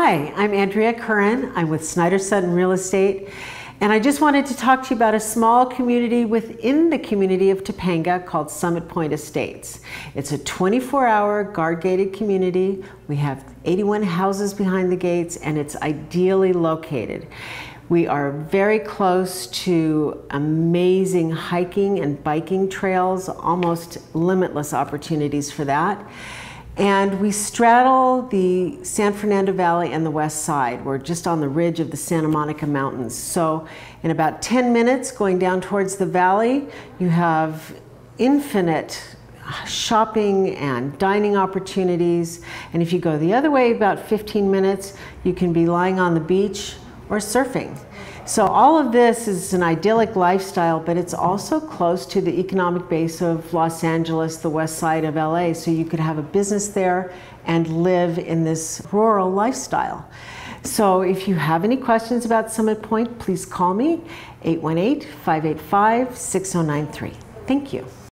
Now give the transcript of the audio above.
Hi, I'm Andrea Curran. I'm with Snyder Sutton Real Estate, and I just wanted to talk to you about a small community within the community of Topanga called Summit Point Estates. It's a 24-hour guard-gated community. We have 81 houses behind the gates, and it's ideally located. We are very close to amazing hiking and biking trails, almost limitless opportunities for that. And we straddle the San Fernando Valley and the west side. We're just on the ridge of the Santa Monica Mountains. So in about 10 minutes going down towards the valley, you have infinite shopping and dining opportunities. And if you go the other way about 15 minutes, you can be lying on the beach or surfing. So all of this is an idyllic lifestyle, but it's also close to the economic base of Los Angeles, the west side of LA, so you could have a business there and live in this rural lifestyle. So if you have any questions about Summit Point, please call me, 818-585-6093. Thank you.